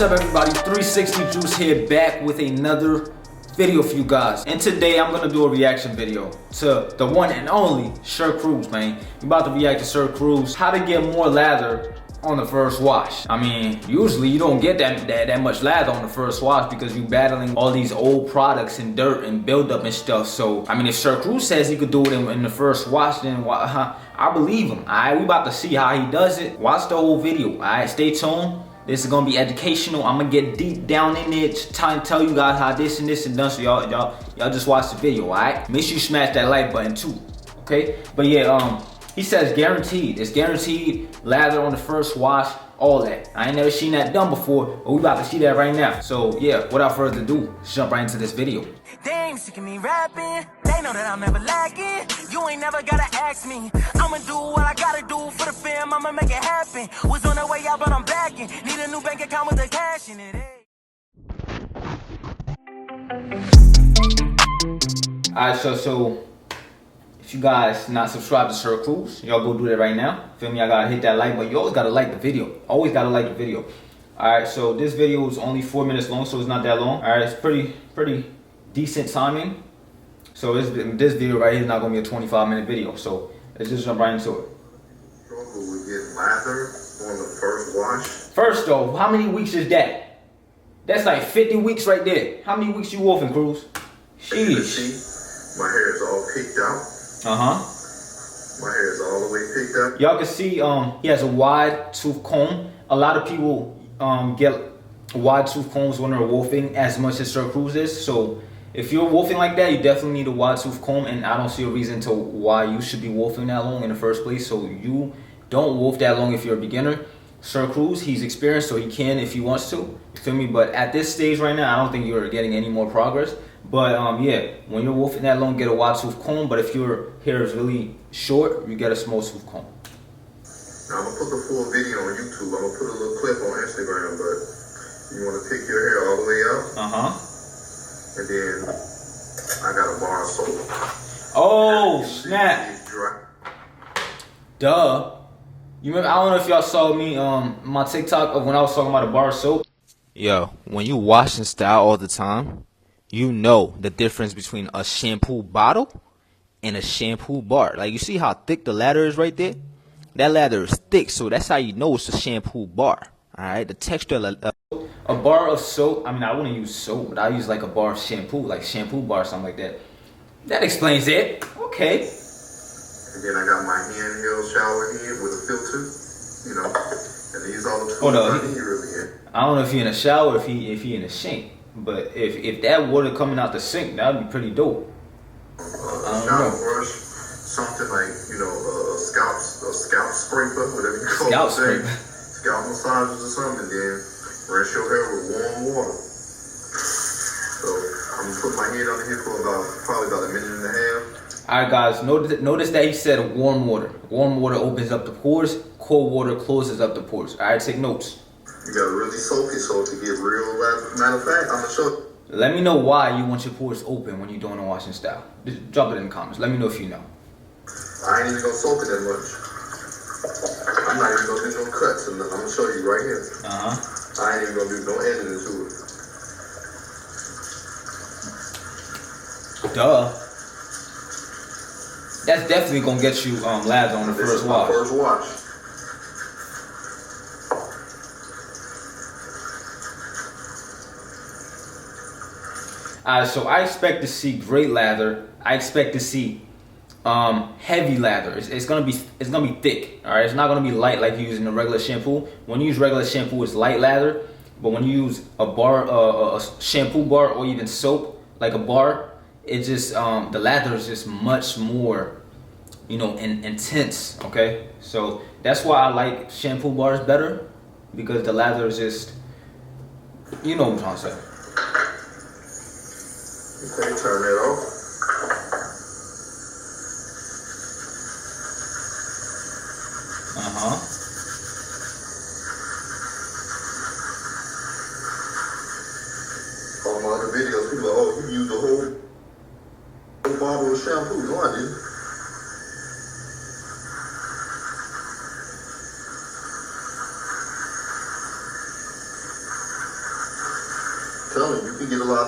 up everybody, 360 Juice here, back with another video for you guys. And today I'm gonna do a reaction video to the one and only Cruse, man. We about to react to Cruse, how to get more lather on the first wash. I mean, usually you don't get that much lather on the first wash because you're battling all these old products and dirt and buildup and stuff. So, I mean, if Cruse says he could do it in the first wash, then I believe him. Alright, we about to see how he does it. Watch the whole video. Alright, stay tuned. This is gonna be educational. I'm gonna get deep down in it, try and tell you guys how this and done. So y'all just watch the video, alright? Make sure you smash that like button too, okay? But yeah, he says guaranteed. It's guaranteed lather on the first wash, all that. I ain't never seen that done before, but we about to see that right now. So yeah, without further ado, let's jump right into this video. Damn, sick of me rapping. They know that I'm never lacking. You ain't never gotta ask me. I'ma do what I gotta do for the fam. I'ma make it happen. Was on the way out, but I'm backing. Need a new bank account with the cash in it. Alright, so if you guys not subscribed to Cruse, y'all go do that right now. Feel me? I gotta hit that like button. You always gotta like the video. Always gotta like the video. Alright, so this video is only 4 minutes long, so it's not that long. Alright, it's pretty decent timing. So this video right here is not gonna be a 25-minute video. So let's just jump right into it. Will we get lather on the first wash? First though, how many weeks is that? That's like 50 weeks right there. How many weeks you wolfing, Cruse? Sheesh. My hair is all picked out. My hair is all the way picked up. Y'all can see he has a wide tooth comb. A lot of people get wide tooth combs when they're wolfing as much as Cruse is. So if you're wolfing like that, you definitely need a wide tooth comb, and I don't see a reason to why you should be wolfing that long in the first place. So you don't wolf that long if you're a beginner. Cruse, he's experienced, so he can if he wants to. You feel me? But at this stage right now, I don't think you're getting any more progress. But yeah, when you're wolfing that long, get a wide tooth comb. But if your hair is really short, you get a small tooth comb. Now I'm gonna put the full video on YouTube. I'm gonna put a little clip on Instagram, but you wanna pick your hair all the way out. And then I got a bar of soap. Oh snap! Duh. You remember? I don't know if y'all saw me my TikTok of when I was talking about a bar of soap. Yo, when you wash in style all the time, you know the difference between a shampoo bottle and a shampoo bar. Like, you see how thick the lather is right there? That lather is thick, so that's how you know it's a shampoo bar. All right, the texture. A bar of soap. I mean, I wouldn't use soap, but I use like a bar of shampoo, like shampoo bar or something like that. That explains it. Okay. And then I got my handheld shower head with a filter, you know. And these all the tools I need really in. I don't know if he in a shower, if he in a sink, but if that water coming out the sink, that would be pretty dope. Shower brush, something like, you know, a scalp scraper, whatever you call it. Scalp scraper. Scalp massages or something, then rinse your hair with warm water. So I'm gonna put my head under here for probably about a minute and a half. Alright guys, notice that he said warm water. Warm water opens up the pores, cold water closes up the pores. Alright, take notes. You gotta really soak it so to get real lather. Matter of fact, I'm gonna show you. Let me know why you want your pores open when you're doing a washing style. Just drop it in the comments. Let me know if you know. I ain't even gonna soak it that much. I'm not even gonna do no cuts. I'm gonna show you right here. I ain't even gonna do no editing to it. Duh. That's definitely gonna get you lather on the first wash. First wash. Alright, so I expect to see great lather. I expect to see heavy lather. It's gonna be thick. All right, it's not gonna be light like you use in a regular shampoo. When you use regular shampoo, it's light lather, but when you use a bar, a shampoo bar, or even soap like a bar, it just the lather is just much more, you know, intense. Okay, so that's why I like shampoo bars better, because the lather is just, you know what I'm trying to say. Okay, turn that off. On my other videos, people are like, oh, you use the whole bottle of shampoo. No, I didn't.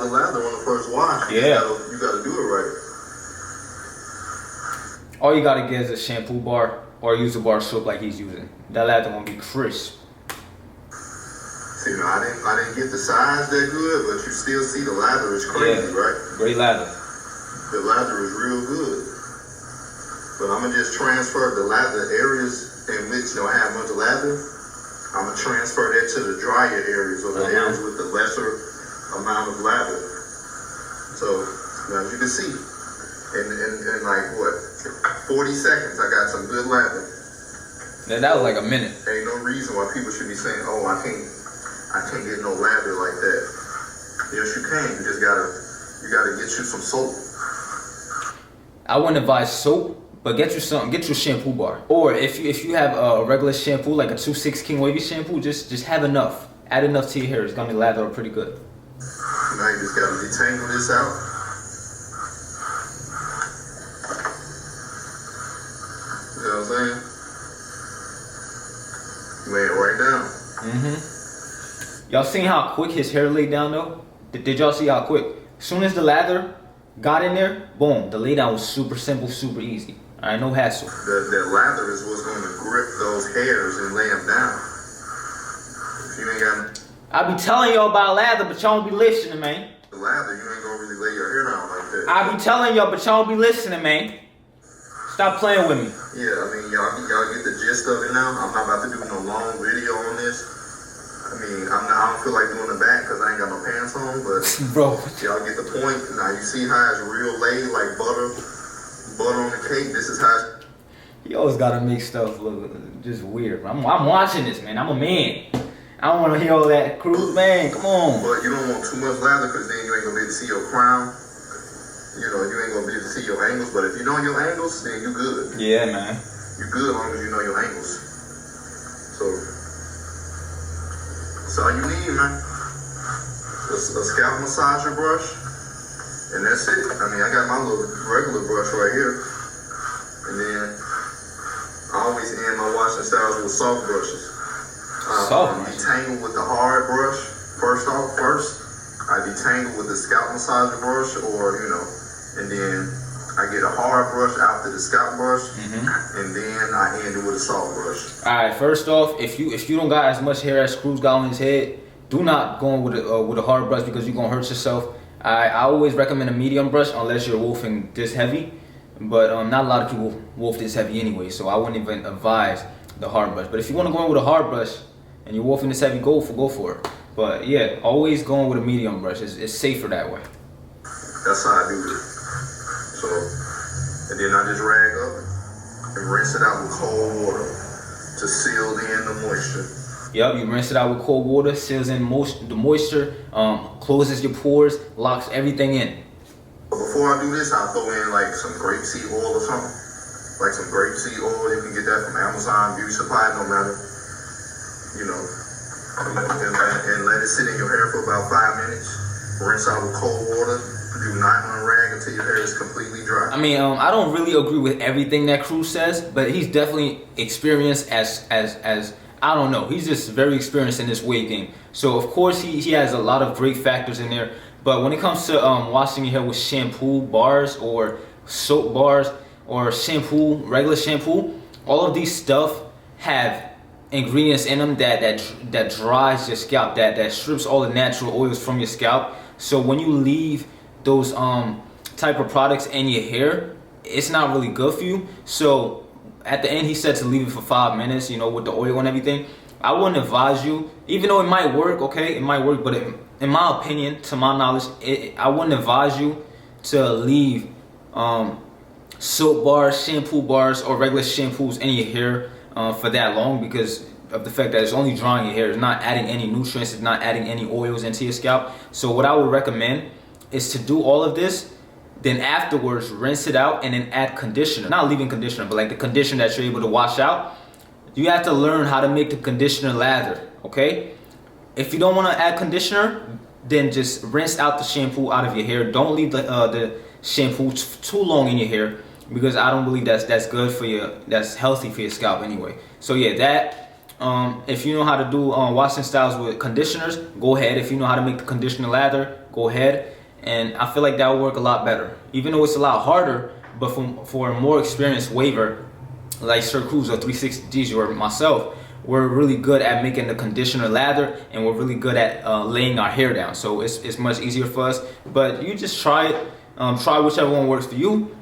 the lather on the first wash. Yeah. You gotta do it right. All you gotta get is a shampoo bar or use a bar of soap like he's using. That lather gonna be crisp. See, I didn't get the size that good, but you still see the lather is crazy, right? Great lather. The lather is real good. But I'm gonna just transfer the lather areas in which don't have much lather. I'm gonna transfer that to the drier areas or the areas with the lesser amount of lather. So now as you can see, in like what, 40 seconds, I got some good lather. Yeah, that was like a minute. Ain't no reason why people should be saying, "Oh, I can't get no lather like that." Yes, you can. You just gotta get you some soap. I wouldn't advise soap, but get you a shampoo bar. Or if you have a regular shampoo, like a 2-6 King Wavy shampoo, just have enough. Add enough to your hair. It's gonna lather up pretty good. Now you just gotta detangle this out. You know what I'm saying? Lay it right down. Y'all seen how quick his hair laid down though? Did y'all see how quick? As soon as the lather got in there, boom, the lay down was super simple, super easy. Alright, no hassle. That lather is what's gonna grip those hairs and lay them down. If you ain't got I be telling y'all about lather, but y'all don't be listening, man. the lather, you ain't gonna really lay your hair down like that. I be telling y'all, but y'all don't be listening, man. Stop playing with me. Yeah, I mean, y'all get the gist of it now. I'm not about to do no long video on this. I mean, I don't feel like doing the back because I ain't got no pants on, but Bro. y'all get the point. Now you see how it's real laid, like butter on the cake. This is how. You always gotta make stuff look just weird. I'm watching this, man. I'm a man. I don't want to hear all that Cruse, man. Come on. But you don't want too much lather because then you ain't gonna be able to see your crown. You know, you ain't gonna be able to see your angles. But if you know your angles, then you good. Yeah, man. You good as long as you know your angles. So that's all you need, man. A scalp massager brush, and that's it. I mean, I got my little regular brush right here, and then I always end my washing styles with soft brushes. Detangle with the hard brush first. I detangle with the scalp massager brush, or and then I get a hard brush after the scalp brush, and then I end it with a soft brush. All right. First off, if you don't got as much hair as Cruse got on his head, do not go in with a hard brush because you're gonna hurt yourself. I always recommend a medium brush unless you're wolfing this heavy, but not a lot of people wolf this heavy anyway, so I wouldn't even advise the hard brush. But if you want to go in with a hard brush and you're wolfing this heavy, go for it. But yeah, always going with a medium brush. It's safer that way. That's how I do it. So, and then I just rag up and rinse it out with cold water to seal in the moisture. Yep, you rinse it out with cold water, seals in the moisture, closes your pores, locks everything in. But before I do this, I'll throw in like some grapeseed oil or something. Like some grapeseed oil, you can get that from Amazon, Beauty Supply, no matter. And let it sit in your hair for about 5 minutes. Rinse out with cold water. Do not unrag until your hair is completely dry. I mean, I don't really agree with everything that Cruse says, but he's definitely experienced as I don't know. He's just very experienced in this wave game. So of course he has a lot of great factors in there. But when it comes to washing your hair with shampoo bars or soap bars or shampoo, regular shampoo, all of these stuff have ingredients in them that dries your scalp, that strips all the natural oils from your scalp. So when you leave those type of products in your hair, it's not really good for you. So at the end he said to leave it for 5 minutes, with the oil and everything. I wouldn't advise you, even though it might work, okay, it might work, but in my opinion, to my knowledge, I wouldn't advise you to leave soap bars, shampoo bars, or regular shampoos in your hair for that long, because of the fact that it's only drying your hair. It's not adding any nutrients, it's not adding any oils into your scalp. So what I would recommend is to do all of this, then afterwards rinse it out and then add conditioner. Not leaving conditioner, but like the conditioner that you're able to wash out. You have to learn how to make the conditioner lather, okay? If you don't want to add conditioner, then just rinse out the shampoo out of your hair. Don't leave the shampoo too long in your hair, because I don't believe that's good for you. That's healthy for your scalp anyway. So yeah, that if you know how to do washing styles with conditioners, go ahead. If you know how to make the conditioner lather, go ahead. and I feel like that would work a lot better. Even though it's a lot harder, but for a more experienced waver like Sir Cruse or 360Gs or myself, we're really good at making the conditioner lather, and we're really good at laying our hair down. So it's much easier for us. But you just try it. Try whichever one works for you.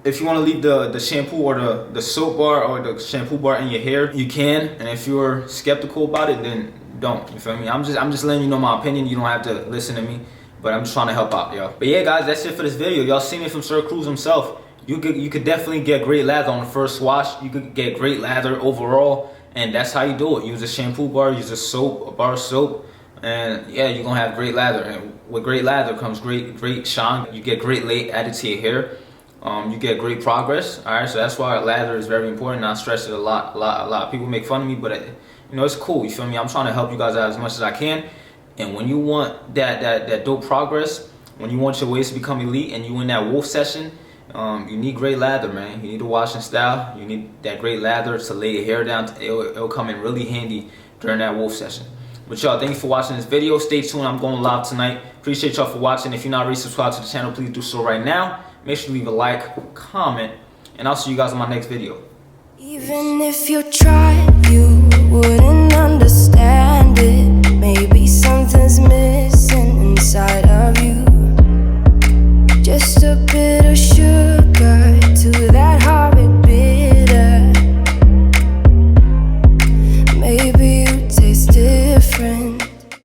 If you want to leave the shampoo or the soap bar or the shampoo bar in your hair, you can. And if you're skeptical about it, then don't. You feel me? I'm just letting you know my opinion. You don't have to listen to me, but I'm just trying to help out, y'all. But yeah, guys, that's it for this video. Y'all seen it from Sir Cruse himself. You could definitely get great lather on the first wash. You could get great lather overall, and that's how you do it. Use a shampoo bar, use a bar of soap, and yeah, you're gonna have great lather. And with great lather comes great shine. You get great lay added to your hair. You get great progress. All right, so that's why lather is very important. I stress it a lot. People make fun of me, but you know, it's cool. You feel me? I'm trying to help you guys out as much as I can. And when you want that dope progress, when you want your waves to become elite, and you in that wolf session, you need great lather, man. You need a washing style. You need that great lather to lay your hair down. It'll come in really handy during that wolf session. But y'all, thank you for watching this video. Stay tuned. I'm going live tonight. Appreciate y'all for watching. If you're not already subscribed to the channel, please do so right now. Make sure to leave a like, comment, and I'll see you guys in my next video. Even if you tried, you wouldn't understand it.